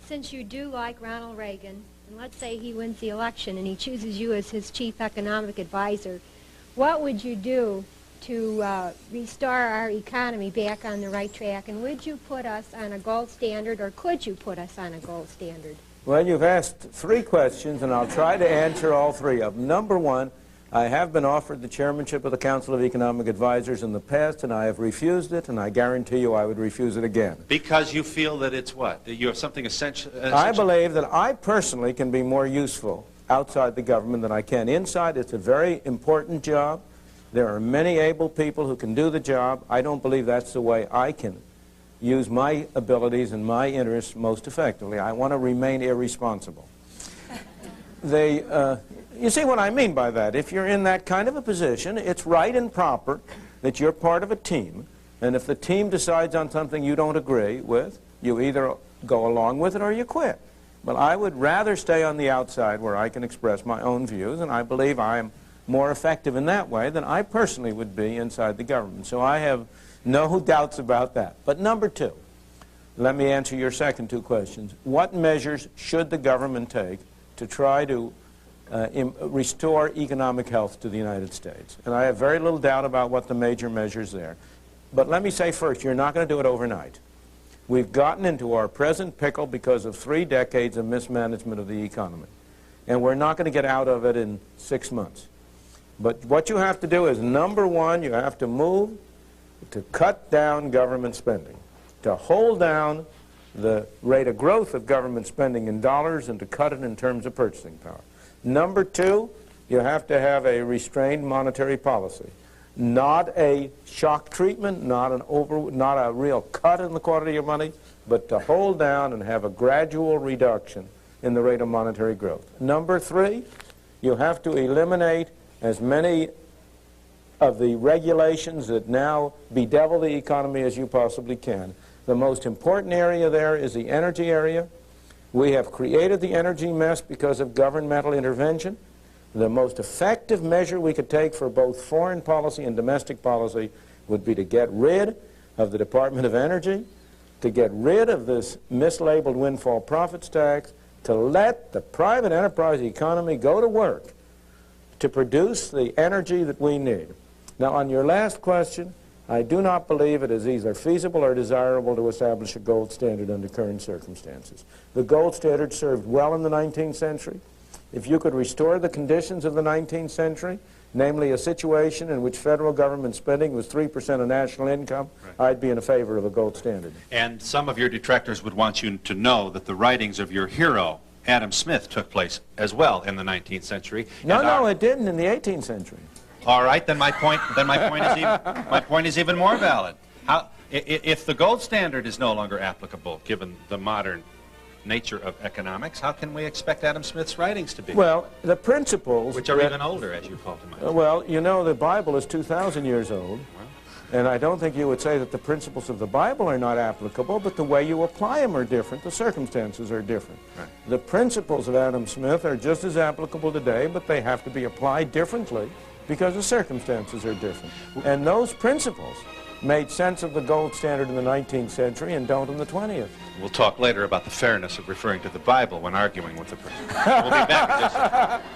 since you do like Ronald Reagan, and let's say he wins the election and he chooses you as his chief economic advisor, what would you do to restore our economy back on the right track? And would you put us on a gold standard, or could you put us on a gold standard? Well, you've asked three questions, and I'll try to answer all three of them. Number one, I have been offered the chairmanship of the Council of Economic Advisors in the past, and I have refused it, and I guarantee you I would refuse it again. Because you feel that it's what? That you have something essential? I believe that I personally can be more useful outside the government than I can inside. It's a very important job. There are many able people who can do the job. I don't believe that's the way I can use my abilities and my interests most effectively. I want to remain irresponsible. You see what I mean by that. If you're in that kind of a position, it's right and proper that you're part of a team, and if the team decides on something you don't agree with, you either go along with it or you quit. But I would rather stay on the outside where I can express my own views, and I believe I am more effective in that way than I personally would be inside the government. So I have no doubts about that. But number two, let me answer your second two questions. What measures should the government take to try to restore economic health to the United States? And I have very little doubt about what the major measures there. But let me say first, you're not going to do it overnight. We've gotten into our present pickle because of 3 decades of mismanagement of the economy. And we're not going to get out of it in 6 months. But what you have to do is, number one, you have to move to cut down government spending, to hold down the rate of growth of government spending in dollars and to cut it in terms of purchasing power. Number two, you have to have a restrained monetary policy. Not a shock treatment, not a real cut in the quantity of money, but to hold down and have a gradual reduction in the rate of monetary growth. Number three, you have to eliminate as many of the regulations that now bedevil the economy as you possibly can. The most important area there is the energy area. We have created the energy mess because of governmental intervention. The most effective measure we could take for both foreign policy and domestic policy would be to get rid of the Department of Energy, to get rid of this mislabeled windfall profits tax, to let the private enterprise economy go to work to produce the energy that we need. Now, on your last question, I do not believe it is either feasible or desirable to establish a gold standard under current circumstances. The gold standard served well in the 19th century. If you could restore the conditions of the 19th century, namely a situation in which federal government spending was 3% of national income, right, I'd be in favor of a gold standard. And some of your detractors would want you to know that the writings of your hero, Adam Smith, took place as well in the 19th century. No, it didn't in the 18th century. All right, then my point is even more valid. If the gold standard is no longer applicable, given the modern nature of economics, how can we expect Adam Smith's writings to be? Well, the principles... Which are even older, as you call to mind. Well, you know, the Bible is 2,000 years old, and I don't think you would say that the principles of the Bible are not applicable, but the way you apply them are different, the circumstances are different. Right. The principles of Adam Smith are just as applicable today, but they have to be applied differently because the circumstances are different. And those principles made sense of the gold standard in the 19th century and don't in the 20th. We'll talk later about the fairness of referring to the Bible when arguing with the person. We'll be back in just a second.